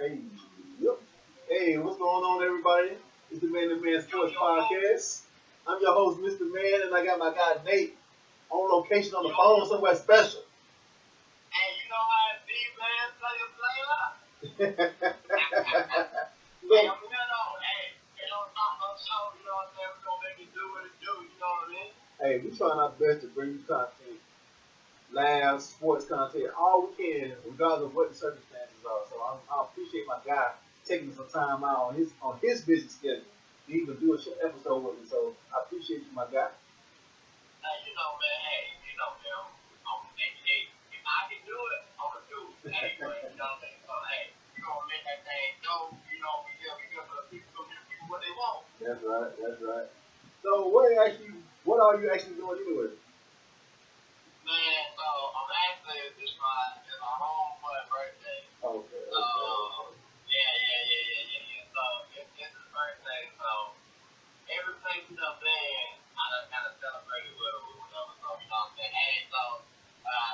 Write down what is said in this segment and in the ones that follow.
Hey, yep. Hey, what's going on, everybody? It's the Man to Man Sports Podcast. I'm your host, Mr. Man, and I got my guy Nate on location on the phone somewhere special. Hey, you know how it be, man. Play. Hey, I'm good on. Hey, it don't stop no show. You know what I'm saying? We're gonna make it do what it do. You know what I mean? Hey, we trying our best to bring you content, live sports content, all we can, regardless of what the circumstances are. So I appreciate my guy taking some time out on his busy schedule to even do a short episode with me. So I appreciate you, my guy. Hey, you know, man. Hey, you know, man. Hey, if I can do it, I'm gonna do it. Hey, but you know what I'm saying? So, hey, we gonna make that thing go. You know, we good for the people. Give the people what they want. That's right. That's right. So what are you actually doing anyway? Man, so I'm actually it's my homeboy's birthday. Okay. So yeah. So it's his birthday. So every place you done been, I done kind of celebrated with him or whatever. So you know what I'm saying? Hey, so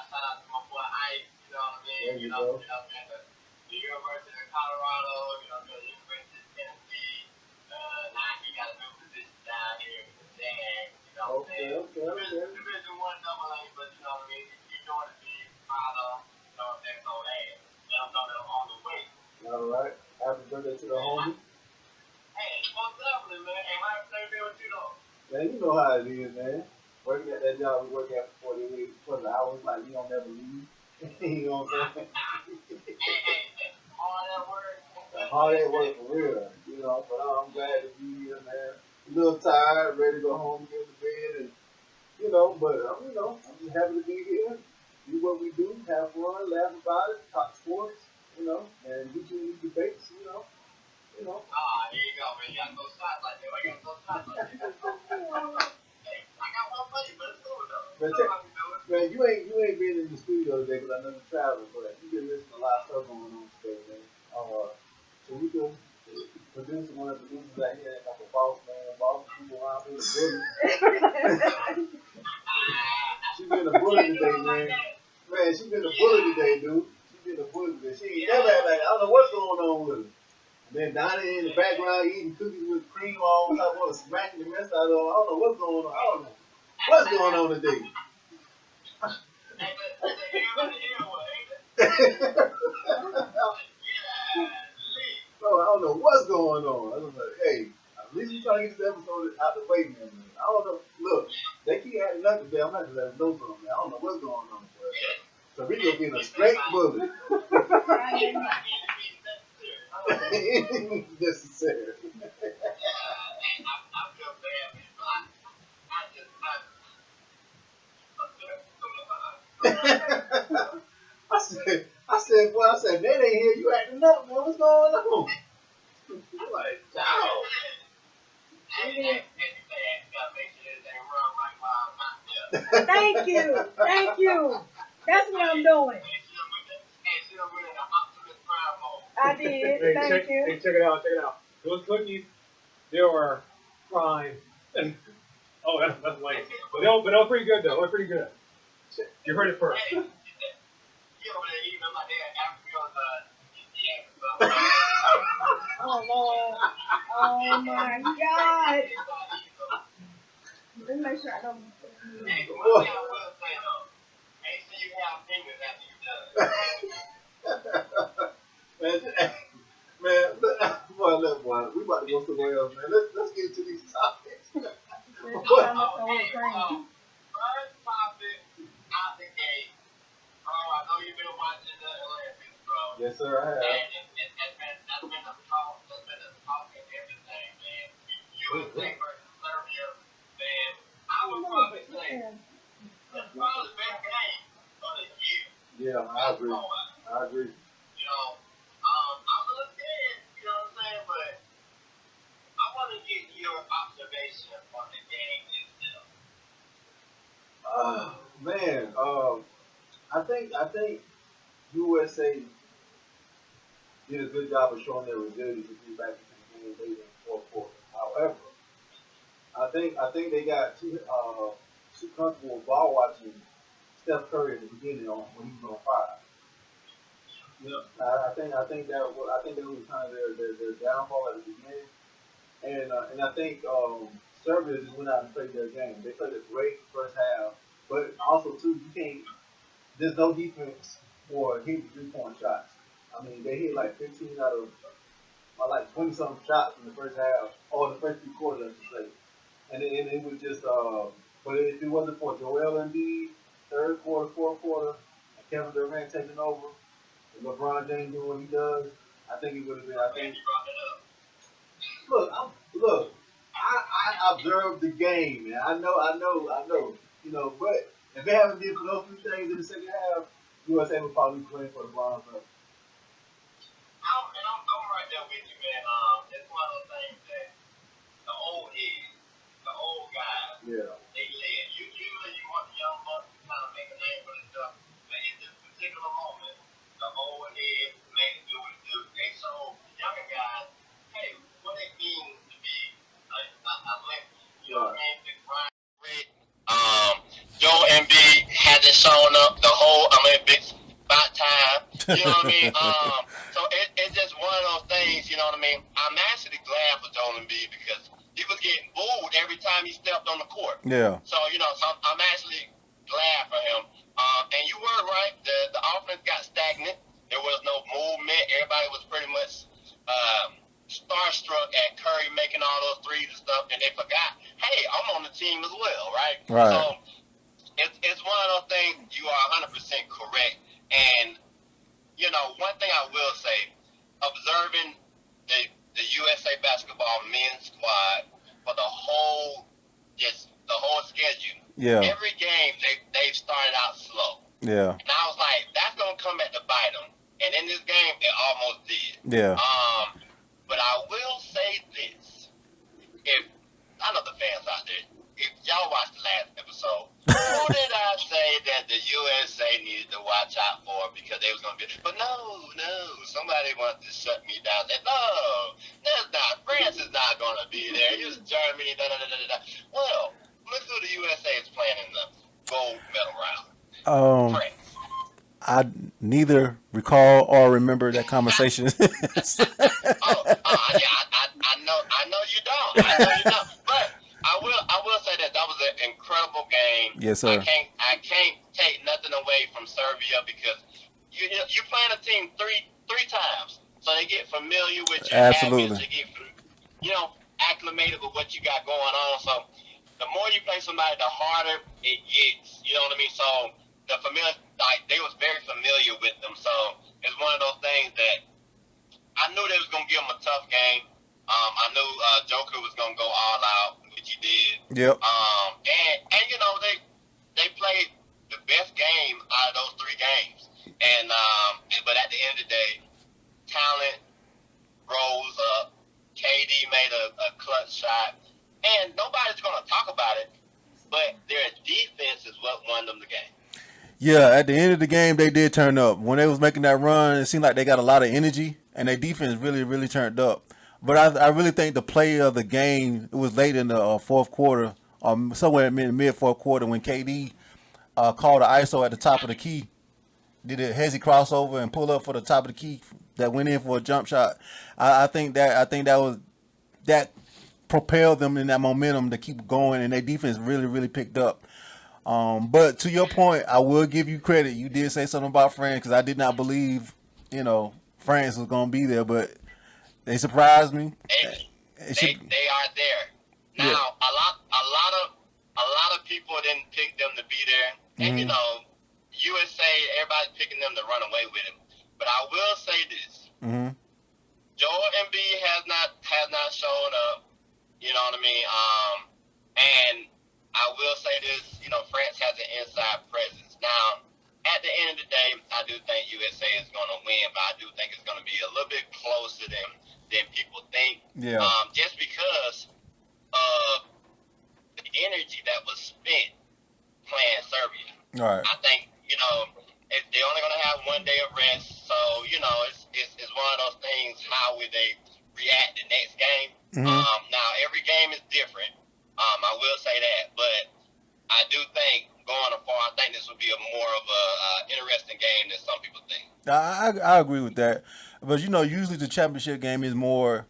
shout out to my boy Ike. You know what I mean? There you go. You know what I mean? The University of Colorado. You know what I mean? The University of Tennessee. Now he got a new position down here in the Jag. You know what I'm saying? Okay. Division One Double A, but you know what I mean? You doing it big, father. You know what I'm saying? So hey, let them know that I'm on the way. All right. Happy birthday to the homie. Hey, what's up with it, man? Hey, how everything with you though? Man, you know how it is, man. Working at that job we work at for 40 hours, like you don't never leave. You know what I'm saying? Hey, all that work. Hard at work for real, you know. But I'm glad to be here, man. A little tired, ready to go home, get to bed, and But I'm just happy to be here. Do what we do, have fun, laugh about it, talk sports, and get you these debates, Ah, here you go, man. You gotta go shots like that. I gotta go shots like that. Hey, I got one buddy, but it's cool though. Man, You know how we do it. man, you ain't been in the studio today because I know you're traveling, but you've been listening to a lot of stuff going on today, man. So we can produce one of the producers out here like a boss man, boss people around here, bully. She been a bully today, man. Man, she been a bully today, dude. She been a bully today. She ain't never had like I don't know what's going on with her. And then Donnie in the background eating cookies with cream all the time, smacking the mess out of her. I don't know what's going on. I don't know what's going on today. Hey, but everybody here, what, ain't it? So I don't know what's going on. I was like, hey, at least we trying to get this episode out the way, man. I don't know. Look, they keep adding up today. I'm not just letting know something. I don't know what's going on. So we gonna be in a straight bully. Necessary. I said, they ain't here. You acting up, man. What's going on? I'm like, dog. Thank you. That's what I'm doing. I did. Hey, Thank you. check it out. Those cookies, they were fine. Oh, that's lame. But they were pretty good though. They were pretty good. You heard it first. Oh Lord. Oh my God. Let me make sure I don't. Boy, we about to go somewhere else, man. Let's get into these topics. First topic out the gate. Bro, I know you've been watching the Olympics, bro. Yes, sir, I have. And that's been a talk. That's been a talk and everything, man. USA versus Serbia, man. I would probably say it's probably the best game of the year. Yeah, I agree. You know, I'm a little scared, you know what I'm saying? But I want to get your observation on the game itself. Man, I think USA did a good job of showing their resilience to be back in the game late in the fourth quarter. However, I think they got too comfortable ball watching Steph Curry at the beginning when he was on fire. Yeah, I think that was kind of their downfall at the beginning, and I think Serbia just went out and played their game. They played a great first half, but also too you can't. There's no defense for hitting 3-point shots. I mean, they hit like 15 out of like 20 something shots in the first half, or the first three quarters, I should say. And it was just, but if it wasn't for Joel Embiid, third quarter, fourth quarter, and Kevin Durant taking over, and LeBron James doing what he does, I think it would have been. I think. Look. I observed the game, man. I know. You know, but if they haven't did for those three things in the second half, USA would probably playing for the bronze medal. I'm right there with you, man. It's one of those things that the old heads, the old guys, Yeah. they said you want the young bucks to kind of make a name for themselves, but in this particular moment, the old heads made it do what it do. They showed the younger guys, hey, what it means to be a legend. You know what I mean? The grind. Joe Embiid hasn't shown up the whole. I mean, big about time. You know what I mean? So it's just one of those things. You know what I mean? I'm actually glad for Joe Embiid because he was getting booed every time he stepped on the court. Yeah. So I'm actually glad for him. And you were right. The offense got stagnant. There was no movement. Everybody was pretty much starstruck at Curry making all those threes and stuff, and they forgot, hey, I'm on the team as well, right? Right. So it's one of those things. You are 100% correct. And one thing I will say, observing the USA basketball men's squad for the whole schedule. Yeah. Every game they've started out slow. Yeah. And I was like, that's gonna come back to bite them. And in this game, it almost did. Yeah. But I will say this: if I know the fans out there, if y'all watched the last episode, who did I say that the USA needed to watch out for because they was gonna be? But no, somebody wants to shut me down. Said, no, that's not. France is not gonna be there. It's Germany. Da da da da da. Well, look who the USA is playing in the gold medal round. France. I neither recall or remember that conversation. Yeah, I know you don't. But I will say that was an incredible game. Yes, sir. I can't take nothing away from Serbia because you playing a team three times, so they get familiar with your Absolutely. habits. They get acclimated with what you got going on. So the more you play somebody, the harder it gets. You know what I mean? So the familiar, like they was very familiar with them. So it's one of those things that I knew they was gonna give them a tough game. I knew Joker was gonna go all out, which he did. Yep. And they played the best game out of those three games. And but at the end of the day, talent rose up. KD made a clutch shot, and nobody's gonna talk about it. But their defense is what won them the game. Yeah, at the end of the game, they did turn up. When they was making that run, it seemed like they got a lot of energy, and their defense really, really turned up. But I really think the play of the game, it was late in the fourth quarter, somewhere in the mid-fourth quarter, when KD called the ISO at the top of the key, did a hezzy crossover and pull up for the top of the key that went in for a jump shot. I think that propelled them in that momentum to keep going, and their defense really, really picked up. But to your point, I will give you credit. You did say something about France because I did not believe, France was going to be there, but they surprised me. They are there now. Yeah. A lot of people didn't pick them to be there, and USA, everybody's picking them to run away with him. But I will say this: Joel Embiid has not shown up. You know what I mean? And I will say this, France has an inside presence. Now, at the end of the day, I do think USA is going to win, but I do think it's going to be a little bit closer than people think. Yeah. Just because of the energy that was spent playing Serbia. All right. I think, they're only going to have 1 day of rest. So, it's one of those things, how will they react the next game? Now, every game is different. I will say that, but I do think going afar, I think this would be a more of a interesting game than some people think. I agree with that, but usually the championship game is more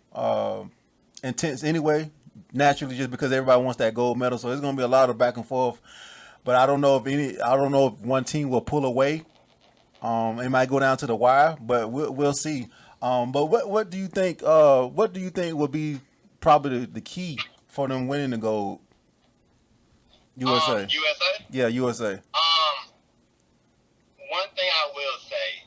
intense anyway. Naturally, just because everybody wants that gold medal, so it's gonna be a lot of back and forth. But I don't know if one team will pull away. It might go down to the wire, but we'll see. But what do you think? What do you think would be probably the key for them winning the gold? USA. USA. Yeah, USA. One thing I will say,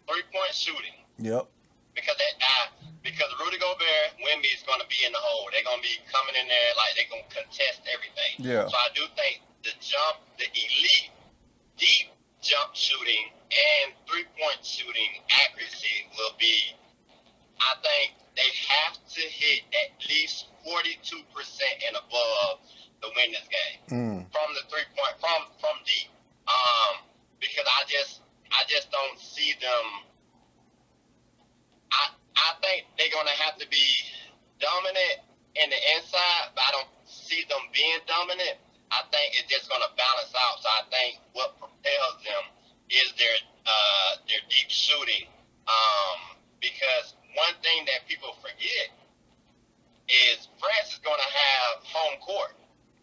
3-point shooting. Yep. Because Rudy Gobert, Wemby is going to be in the hole. They're going to be coming in there like they're going to contest everything. Yeah. So I do think the elite, deep jump shooting and 3-point shooting accuracy will be, I think they have to hit at least 42% and above to win this game from the 3-point from deep. Because I just don't see them. I think they're gonna have to be dominant in the inside, but I don't see them being dominant. I think it's just gonna balance out. So I think what propels them is their deep shooting. Because one thing that people forget is France is gonna have home court.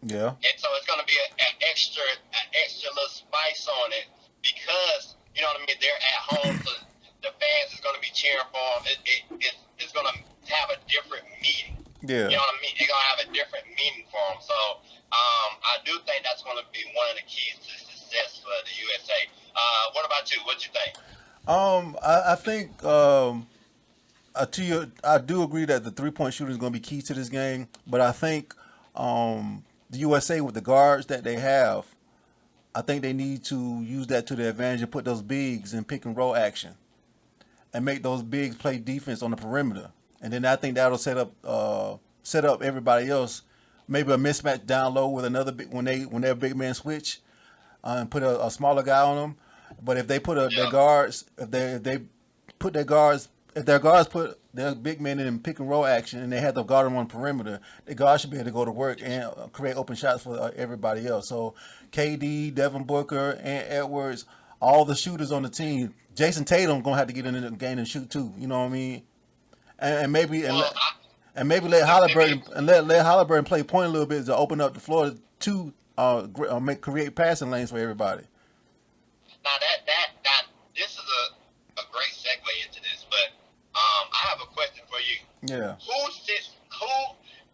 Yeah. And so it's going to be an extra little spice on it because, you know what I mean, they're at home, so the fans is going to be cheering for them. It's going to have a different meaning. Yeah. You know what I mean? They're going to have a different meaning for them. So I do think that's going to be one of the keys to success for the USA. What about you? What you think? I think I do agree that the 3-point shooting is going to be key to this game, but I think the USA with the guards that they have, I think they need to use that to their advantage and put those bigs in pick and roll action, and make those bigs play defense on the perimeter, and then I think that'll set up everybody else. Maybe a mismatch down low with another big when their big man switch, and put a smaller guy on them. But if they put their guards, if their guards put their big men in pick and roll action and they have to guard them on perimeter, the guards should be able to go to work and create open shots for everybody else. So KD, Devin Booker, and Edwards, all the shooters on the team. Jason Tatum gonna have to get in the game and shoot too. You know what I mean? And maybe let Halliburton play point a little bit to open up the floor to create passing lanes for everybody. Now that this is a great segue into this, but I have a question for you. Yeah. Who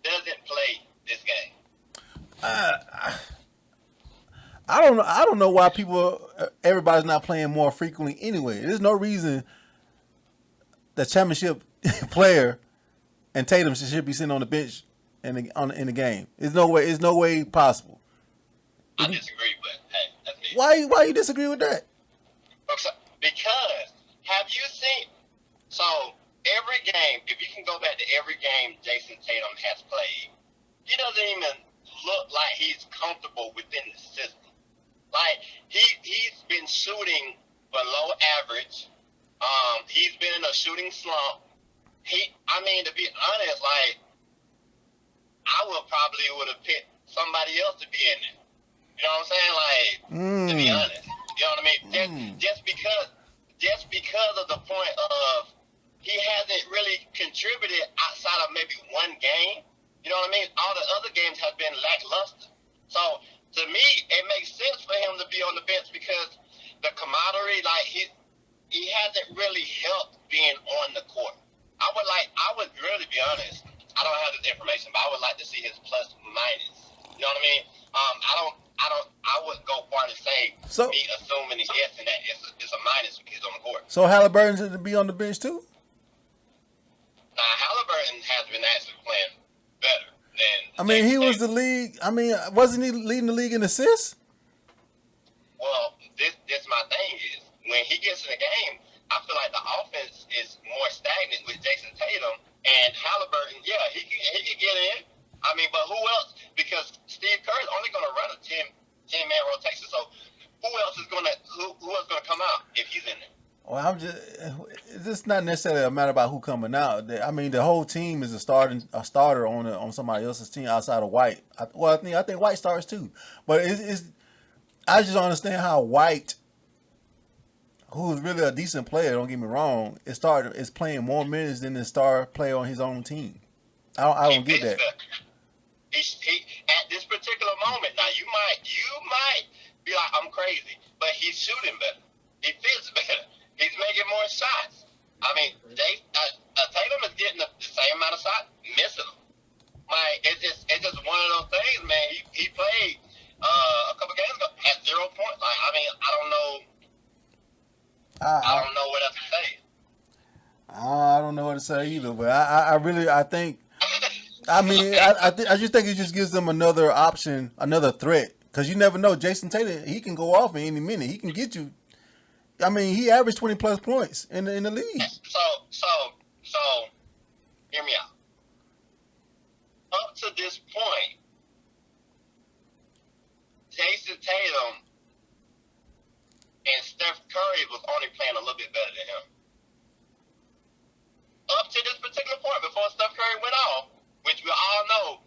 doesn't play this game? I don't know why everybody's not playing more frequently anyway. There's no reason the championship player and Tatum should be sitting on the bench in the game. There's no way possible. I disagree, but hey, that's me. Why you disagree with that? Because have you seen? So every game, if you can go back to every game Jason Tatum has played, he doesn't even look like he's comfortable within the system. Like he's been shooting below average. He's been in a shooting slump. To be honest, like I would have picked somebody else to be in there. You know what I'm saying? Like to be honest, you know what I mean? Just because of the point of he hasn't really contributed outside of maybe one game. You know what I mean? All the other games have been lackluster. So to me, it makes sense for him to be on the bench because the camaraderie, like he hasn't really helped being on the court. I would really be honest. I don't have this information, but I would like to see his plus minus. You know what I mean? I wouldn't go far to say me assuming and guessing that it's a minus when he's on the court. So Halliburton should be on the bench too? Now Halliburton has been actually playing better than. He was the league. Wasn't he leading the league in assists? Well, this my thing is when he gets in the game, I feel like the offense is more stagnant with Jason Tatum and Halliburton. Yeah, he can get in. But who else? Because Steve Kerr is only going to run a 10-man rotation. So who else is going to come out if he's in there? Well, it's just not necessarily a matter about who coming out. The whole team is a starter on somebody else's team outside of White. I think White starts too, but I just don't understand how White who's really a decent player, don't get me wrong, is playing more minutes than the star player on his own team. I He don't get fits that. better. He at this particular moment now. You might be like, I'm crazy, but he's shooting better. He fits better. He's making more shots. I mean, Tatum is getting the same amount of shots, missing them. Like it's just one of those things, man. He played a couple games ago at 0 points. Like I mean, I, I I don't know what else to say. I don't know what to say either, but I really I think I just think it just gives them another option, another threat. Because you never know, Jason Tatum, he can go off in any minute. He can get you. I mean, he averaged 20 plus points in the league. So, hear me out. Up to this point, Jason Tatum and Steph Curry was only playing a little bit better than him. Up to this particular point, before Steph Curry went off, which we all know,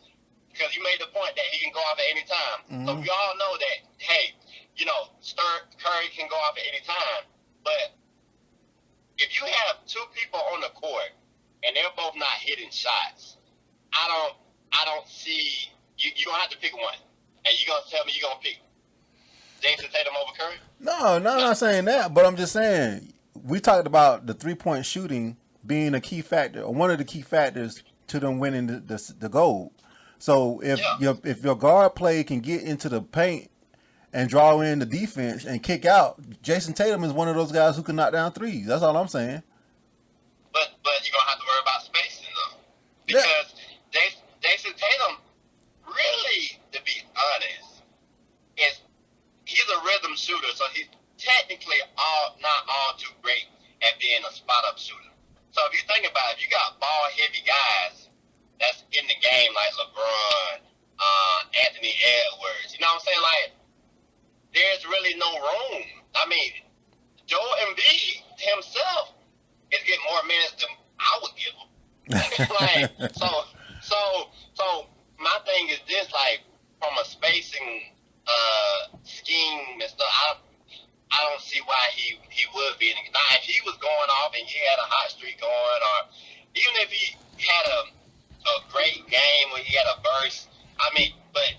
because you made the point that he can go off at any time. So we all know that, hey, Steph Curry can go off at any time. But if you have two people on the court and they're both not hitting shots, I don't see you gonna have to pick one. And you're gonna tell me you're gonna pick Jason Tatum over Curry? No, I'm not saying that, but I'm just saying we talked about the 3-point shooting being a key factor, or one of the key factors to them winning the gold. So if your guard play can get into the paint and draw in the defense and kick out, Jason Tatum is one of those guys who can knock down threes. That's all I'm saying. But you're gonna have to worry about spacing though, because Jason Tatum, really, to be honest, he's a rhythm shooter, so he's technically not all too great at being a spot up shooter. So if you think about it, if you got ball heavy guys that's in the game like LeBron, Anthony Edwards, you know what I'm saying? Like, there's really no room. I mean, Joel Embiid himself is getting more minutes than I would give him. Like, so my thing is this, like, from a spacing scheme and stuff, I don't see why he would be. Now, if he was going off and he had a hot streak going, or even if he had a great game where he had a burst, I mean, but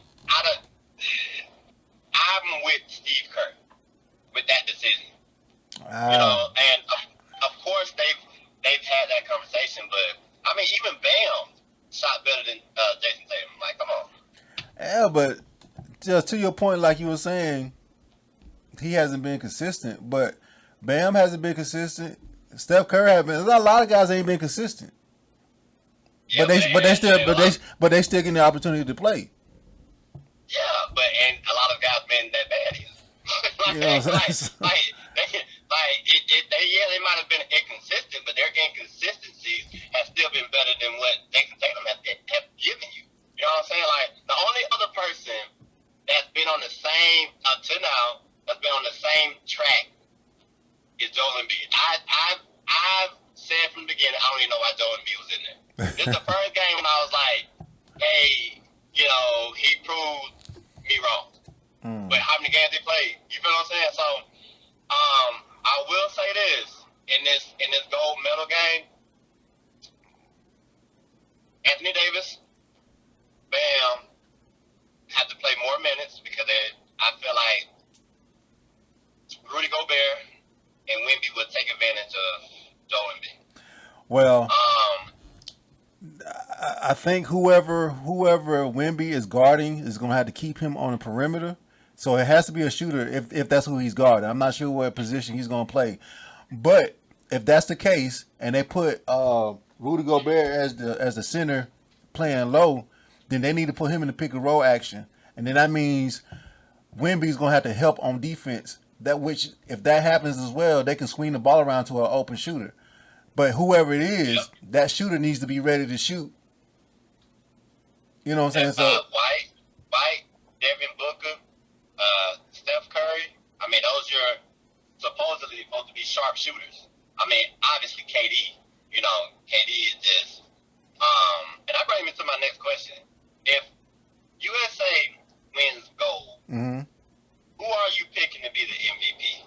I'm with Steve Kerr with that decision. And of course they've had that conversation, but I mean, even Bam shot better than Jason Tatum. Like, come on. Yeah, but just to your point, like you were saying, he hasn't been consistent. But Bam hasn't been consistent. Steph Curry has been. A lot of guys ain't been consistent. Yeah, but they still getting the opportunity to play. Yeah, and a lot of guys been that bad either. You know what I'm saying? They might have been inconsistent, but their inconsistencies have still been better than what Jason Tatum have given you. You know what I'm saying? Like, the only other person that's been on the same until now that's been on the same track is Joel Embiid. I've said from the beginning, I don't even know why Joel Embiid was in there. This is the first game when I was like, hey, he proved me wrong. But how many games he played? You feel what I'm saying? So, I will say this in this gold medal game, Anthony Davis, Bam, had to play more minutes because I feel like Rudy Gobert and Wemby would take advantage of Joel Embiid. Well, I think whoever Wemby is guarding is going to have to keep him on the perimeter. So it has to be a shooter if that's who he's guarding. I'm not sure what position he's going to play. But if that's the case and they put Rudy Gobert as the center playing low, then they need to put him in the pick and roll action. And then that means Wemby's going to have to help on defense. If that happens as well, they can swing the ball around to an open shooter. But whoever it is, that shooter needs to be ready to shoot. You know what I'm saying? So White, Devin Booker, Steph Curry. I mean, those are supposedly supposed to be sharp shooters. I mean, obviously KD. KD is just. And that brings me to my next question. If USA wins gold, who are you picking to be the MVP?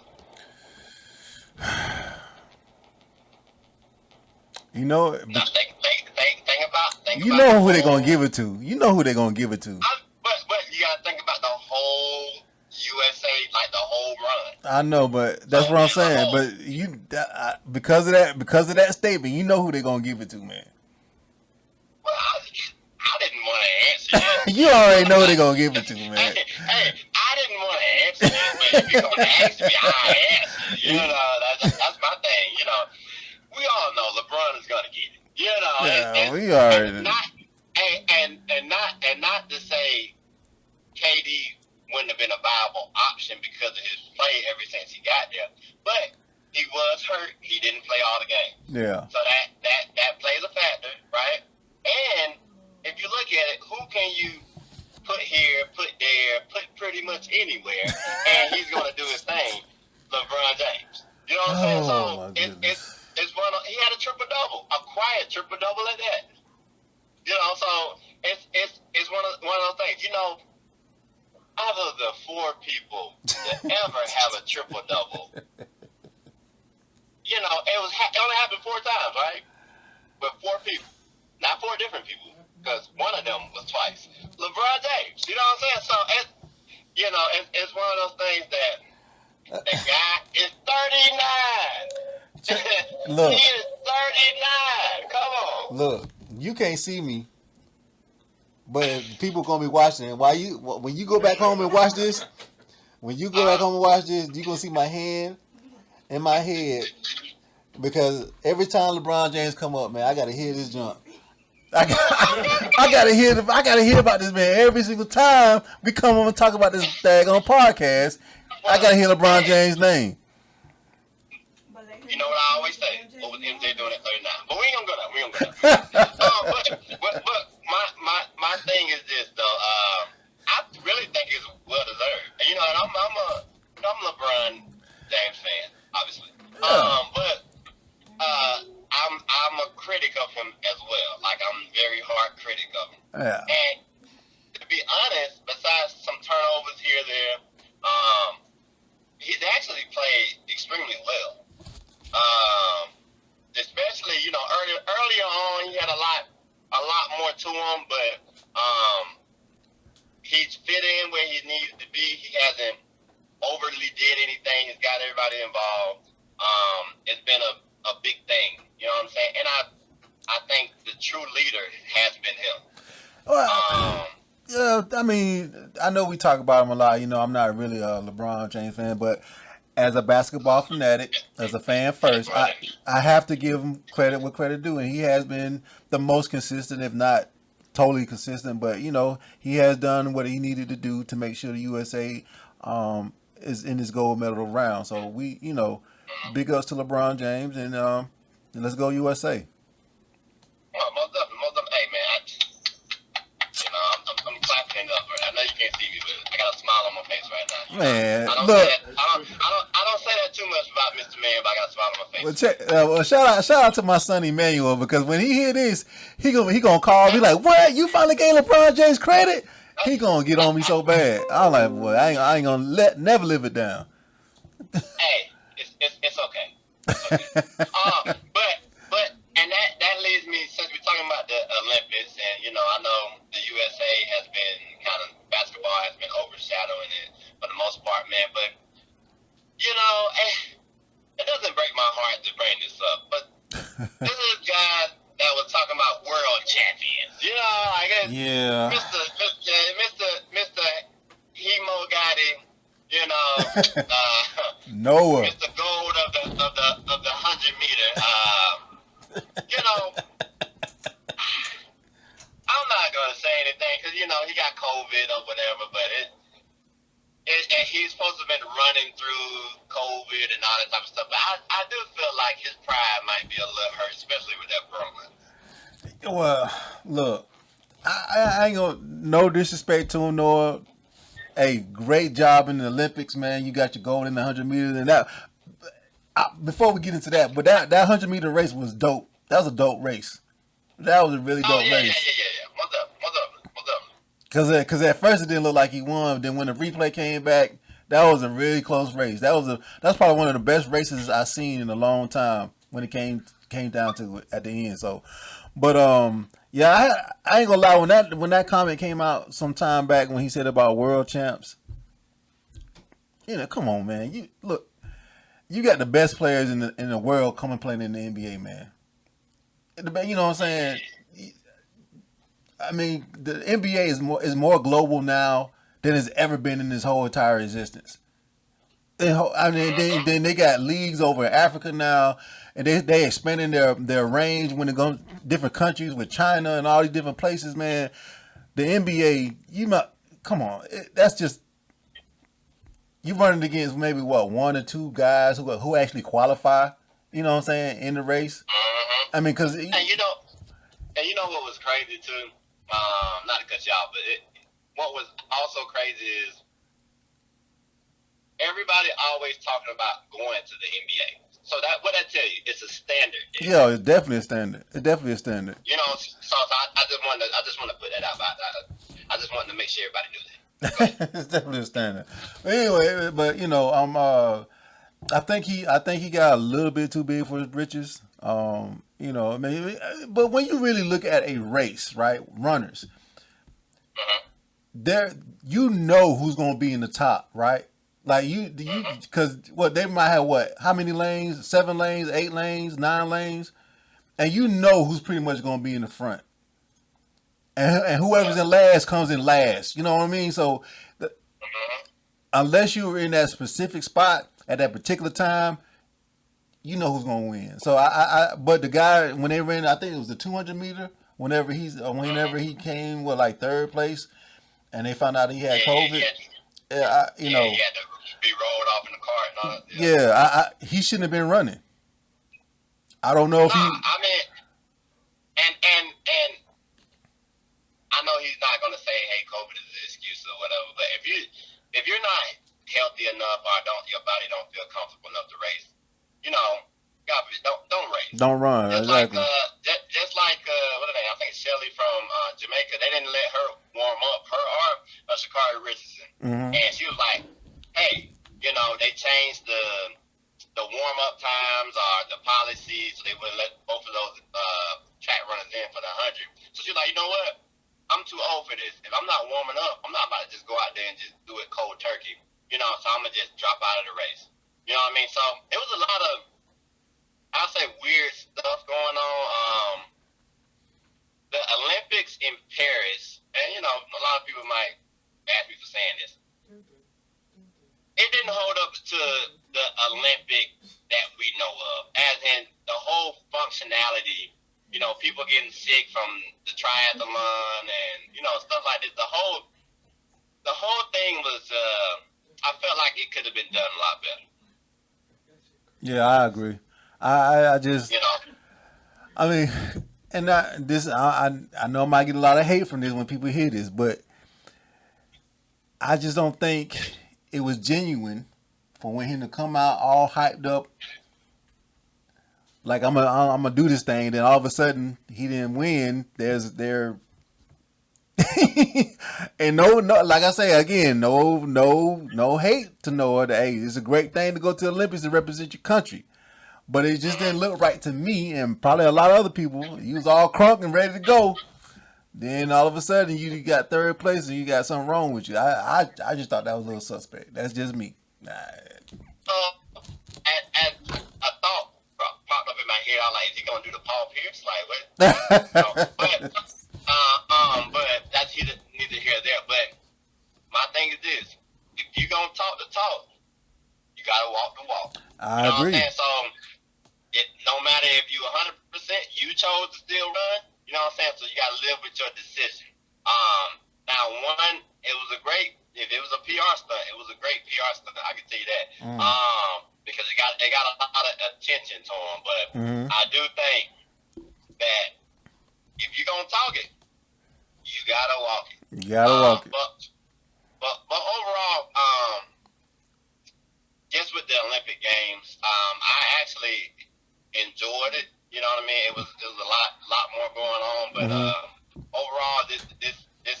You know, Now think you about the know who they whole. gonna give it to. You know who they gonna give it to. But you gotta think about the whole USA, like the whole run. I know, but So that's what I'm as a saying. whole, But because of that statement, you know who they gonna give it to, man. well, I didn't want to answer this. You already know who they gonna give it to, man. Hey, I didn't want to answer this, but if you're gonna ask me, I answer. You know, that's my thing. You know, we all know LeBron is gonna get it. You know, Yeah, we and already. not and not to say KD wouldn't have been a viable option because of his play ever since he got there, but he was hurt. He didn't play all the games. Yeah. So that plays a factor, right? And if you look at it, who can you put here, put there, put pretty much anywhere, and he's gonna do his thing? LeBron James. You know what I'm saying? Oh So my goodness. it's he had a triple double, a quiet triple double at that. You know, so it's one of those things. You know, out of the 4 people that ever have a triple double, you know, it only happened 4 times, right? With 4 people, not 4 different people, because one of them was twice. LeBron James, you know what I'm saying? So it's one of those things that the guy is 39. Look. He is 39. Come on. Look, you can't see me, but people gonna be watching. When you go back home and watch this, you gonna see my hand and my head because every time LeBron James come up, man, I gotta hear this jump. I gotta hear about this man every single time we come on and talk about this daggone podcast. I gotta hear LeBron James' name. You know what I always say? What was MJ doing at 39? But we ain't gonna go there. We ain't gonna go there. But my thing is this though. I really think it's well deserved. You know, and I'm a LeBron James fan, obviously. But I'm a critic of him as well. Like I'm a very hard critic of him. Yeah. And to be honest, besides some turnovers here or there, he's actually played extremely well. Especially, you know, earlier on, he had a lot more to him, but he's fit in where he needs to be. He hasn't overly did anything. He's got everybody involved. It's been a big thing, you know what I'm saying? And I think the true leader has been him. Well, yeah, I mean, I know we talk about him a lot. You know, I'm not really a LeBron James fan, but as a basketball fanatic, as a fan first, I have to give him credit where credit due, and he has been the most consistent, if not totally consistent. But you know, he has done what he needed to do to make sure the USA is in this gold medal round. So we, you know, big ups to LeBron James, and let's go USA. Well, most definitely. Hey, man, you know, I'm clapping it up. Right? I know you can't see me, but I got a smile on my face right now. Man, I don't look. I don't say that too much about Mr. Man, but I got a smile on my face. Well, shout out to my son Emmanuel, because when he hear this, he gonna call me like, "What? You finally gave LeBron James credit?" He gonna get on me so bad. I'm like, "Boy, I ain't gonna never live it down." Hey, it's okay. It's okay. But that leads me, since we're talking about the Olympics, and you know, I know the USA has been basketball has been overshadowing it for the most part, man. But you know, it doesn't break my heart to bring this up, but this is a guy that was talking about world champions. You know, I guess Yeah. Mr. Hemo Gotti, you know, Noah. Mr. Gold of the 100-meter. You know, I'm not gonna say anything because you know he got COVID or whatever, but and he's supposed to have been running through COVID and all that type of stuff. But I do feel like his pride might be a little hurt, especially with that program. Well, look, I ain't gonna, no disrespect to him, Noah. Hey, great job in the Olympics, man. You got your gold in the 100 meters, and that. Before we get into that, but that 100-meter race was dope. That was a dope race. That was a really dope race. Yeah. What's up? Cause at first it didn't look like he won. Then when the replay came back, that was a really close race. That's probably one of the best races I've seen in a long time when it came came down to it at the end. So, but yeah, I ain't gonna lie, when that comment came out some time back when he said about world champs, come on, man. You look, you got the best players in the world coming playing in the NBA, man. You know what I'm saying? I mean, the NBA is more global now than it's ever been in this whole entire existence. I mean, then they got leagues over in Africa now, and they expanding their range when it goes different countries with China and all these different places. Man, the NBA, come on, that's just you running against maybe what one or two guys who actually qualify. You know what I'm saying in the race. I mean, because And you know what was crazy too? Not to cut you off, but what was also crazy is everybody always talking about going to the NBA. So what that tell you? It's a standard. Yeah, it's definitely a standard. It's definitely a standard. You know, so I just want to put that out. I just wanted to make sure everybody knew that. It's definitely a standard. But anyway, but I think he got a little bit too big for his britches. I mean, but when you really look at a race, right, runners, there who's going to be in the top, right? Like because they might have how many lanes? 7 lanes, 8 lanes, 9 lanes, and who's pretty much going to be in the front, and whoever's in last comes in last. You know what I mean? So unless you were in that specific spot at that particular time, you know who's gonna win. So but the guy when they ran, I think it was the 200 meter. Whenever he came with like 3rd place, and they found out he had COVID. He had to be rolled off in the car and all that. Yeah, he shouldn't have been running. I don't know if he. I mean, and I know he's not gonna say, "Hey, COVID is an excuse" or whatever. But if you're not healthy enough or your body don't feel comfortable enough to race, God forbid, don't race. Don't run. Just exactly. Just like what are they? I think Shelly from Jamaica. They didn't let her warm up. Her or Sha'Carri Richardson, and she was like, "Hey, they changed the warm up times or the policies, so they wouldn't let both of those track runners in for the 100." So she's like, "You know what? I'm too old for this. If I'm not warming up, I'm not about to just go out there and just do it cold turkey. So I'm gonna just drop out of the race." You know what I mean? So it was a lot of, I'll say, weird stuff going on. The Olympics in Paris, and a lot of people might ask me for saying this. It didn't hold up to the Olympic that we know of, as in the whole functionality. People getting sick from the triathlon and stuff like this. The whole thing was. I felt like it could have been done a lot better. Yeah, I agree. I just, I mean, and I know I might get a lot of hate from this when people hear this, but I just don't think it was genuine for him to come out all hyped up, like I'm gonna do this thing. Then all of a sudden he didn't win. And no, like I say again, no hate to Noah. Hey, it's a great thing to go to the Olympics to represent your country, but it just didn't look right to me and probably a lot of other people. You was all crunk and ready to go. Then all of a sudden you got 3rd place and you got something wrong with you. I just thought that was a little suspect. That's just me. As a thought popped up in my head, I was like, is he gonna do the Paul Pierce? Like what? But that's neither here nor there. But my thing is this: if you gonna talk the talk, you gotta walk the walk. I agree. What I'm saying? So no matter if you 100%, you chose to still run. You know what I'm saying? So you gotta live with your decision. Now it was a great. If it was a PR stunt, it was a great PR stunt. I can tell you that. Because it got a lot of attention to him. But I do think that if you're gonna talk it, you gotta walk it. You gotta walk it. But overall, just with the Olympic Games, I actually enjoyed it. You know what I mean? It was a lot more going on. But overall, this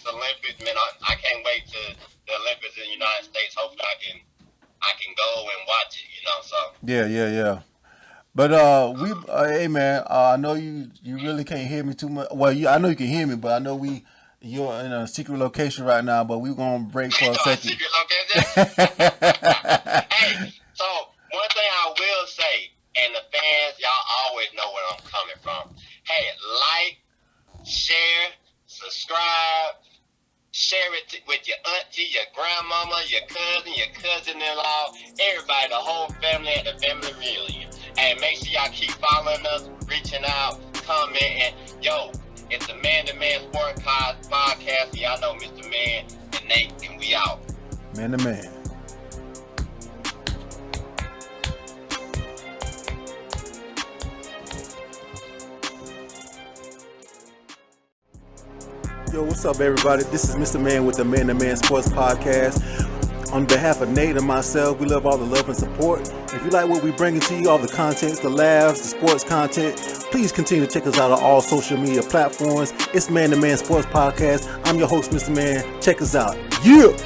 Olympics, man, I can't wait to the Olympics in the United States. Hopefully, I can go and watch it. So yeah. But Hey man, I know you really can't hear me too much. Well, I know you can hear me, but I know you're in a secret location right now. But we're gonna break for a second. Secret location. Hey, so one thing I will say, and the fans, y'all always know where I'm coming from. Hey, like, share, subscribe, share it with your auntie, your grandmama, your cousin-in-law, everybody, the whole family at the family reunion. And make sure y'all keep following us, reaching out, commenting. Yo, it's the Man to Man Sports Podcast. Y'all know Mr. Man and Nate, and we out. Man to man. Yo, what's up, everybody? This is Mr. Man with the Man to Man Sports Podcast. On behalf of Nate and myself, we love all the love and support. If you like what we bringing to you, all the contents, the laughs, the sports content, please continue to check us out on all social media platforms. It's Man to Man Sports Podcast. I'm your host, Mr. Man. Check us out. Yeah!